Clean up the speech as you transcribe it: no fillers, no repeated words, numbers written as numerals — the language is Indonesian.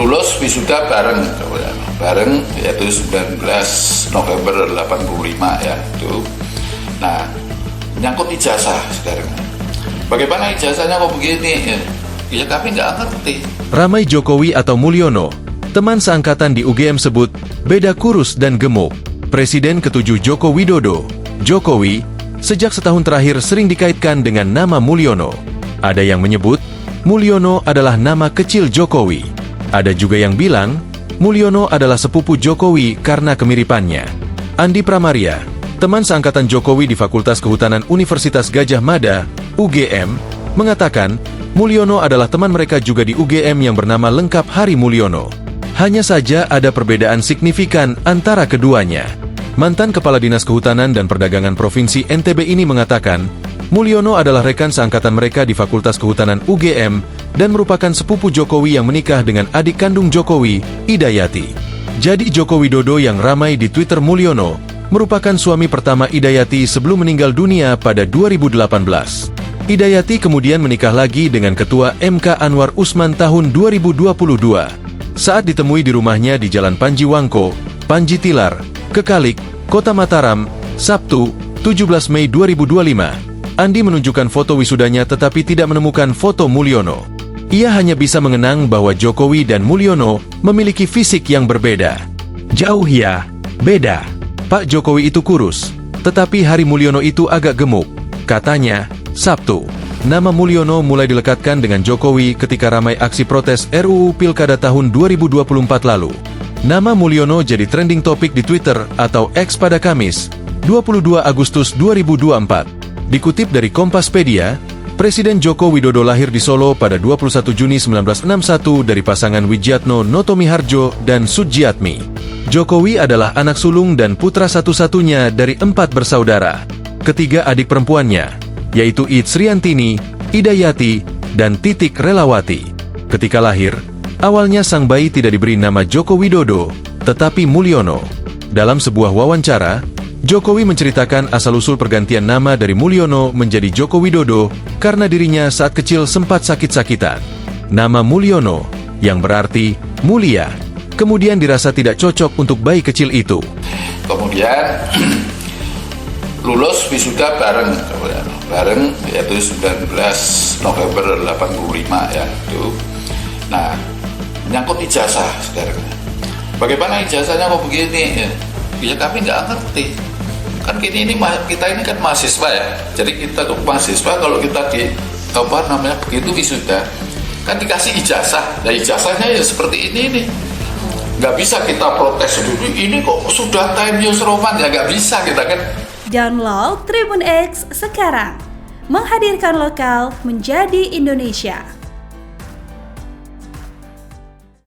lulus wisuda bareng yaitu 19 November 85 ya itu. Nah, nyangkut ijazah sekarang. Bagaimana ijazahnya kok begini? Ya kami nggak ngerti. Ramai Jokowi atau Mulyono, teman seangkatan di UGM sebut beda kurus dan gemuk. Presiden ke-7 Joko Widodo, Jokowi, sejak setahun terakhir sering dikaitkan dengan nama Mulyono. Ada yang menyebut Mulyono adalah nama kecil Jokowi. Ada juga yang bilang Mulyono adalah sepupu Jokowi karena kemiripannya. Andi Pramaria, teman seangkatan Jokowi di Fakultas Kehutanan Universitas Gadjah Mada, UGM, mengatakan Mulyono adalah teman mereka juga di UGM yang bernama lengkap Hari Mulyono. Hanya saja ada perbedaan signifikan antara keduanya. Mantan Kepala Dinas Kehutanan dan Perdagangan Provinsi NTB ini mengatakan, Mulyono adalah rekan seangkatan mereka di Fakultas Kehutanan UGM dan merupakan sepupu Jokowi yang menikah dengan adik kandung Jokowi, Idayati. Jadi Joko Widodo yang ramai di Twitter Mulyono merupakan suami pertama Idayati sebelum meninggal dunia pada 2018. Idayati kemudian menikah lagi dengan Ketua MK Anwar Usman tahun 2022. Saat ditemui di rumahnya di Jalan Panji Wangko, Panji Tilar, Kekalik, Kota Mataram, Sabtu, 17 Mei 2025, Andi menunjukkan foto wisudanya tetapi tidak menemukan foto Mulyono. Ia hanya bisa mengenang bahwa Jokowi dan Mulyono memiliki fisik yang berbeda. Jauh ya, beda. Pak Jokowi itu kurus, tetapi Hari Mulyono itu agak gemuk, katanya, Sabtu. Nama Mulyono mulai dilekatkan dengan Jokowi ketika ramai aksi protes RUU Pilkada tahun 2024 lalu. Nama Mulyono jadi trending topik di Twitter atau X pada Kamis, 22 Agustus 2024. Dikutip dari Kompaspedia, Presiden Joko Widodo lahir di Solo pada 21 Juni 1961 dari pasangan Widjatno Notomiharjo dan Sudjiatmi. Jokowi adalah anak sulung dan putra satu-satunya dari 4 bersaudara. Ketiga adik perempuannya, yaitu It Sriantini, Idayati, dan Titik Relawati. Ketika lahir, awalnya sang bayi tidak diberi nama Joko Widodo, tetapi Mulyono. Dalam sebuah wawancara, Jokowi menceritakan asal-usul pergantian nama dari Mulyono menjadi Joko Widodo karena dirinya saat kecil sempat sakit-sakitan. Nama Mulyono, yang berarti mulia, kemudian dirasa tidak cocok untuk bayi kecil itu. Kemudian lulus wisuda bareng yaitu 19 November 85 ya itu. Nah, nyangkut ijazah sekarang. Bagaimana ijazahnya kok begini? Ya kami nggak ngerti. Kan kita ini kan mahasiswa ya. Jadi kita tuh mahasiswa kalau kita di begitu wisuda kan dikasih ijazah. Nah ijazahnya ya seperti ini nih. Nggak bisa kita protes dulu. Ini kok sudah time news roman ya nggak bisa kita kan. Download Tribun X sekarang, menghadirkan lokal menjadi Indonesia.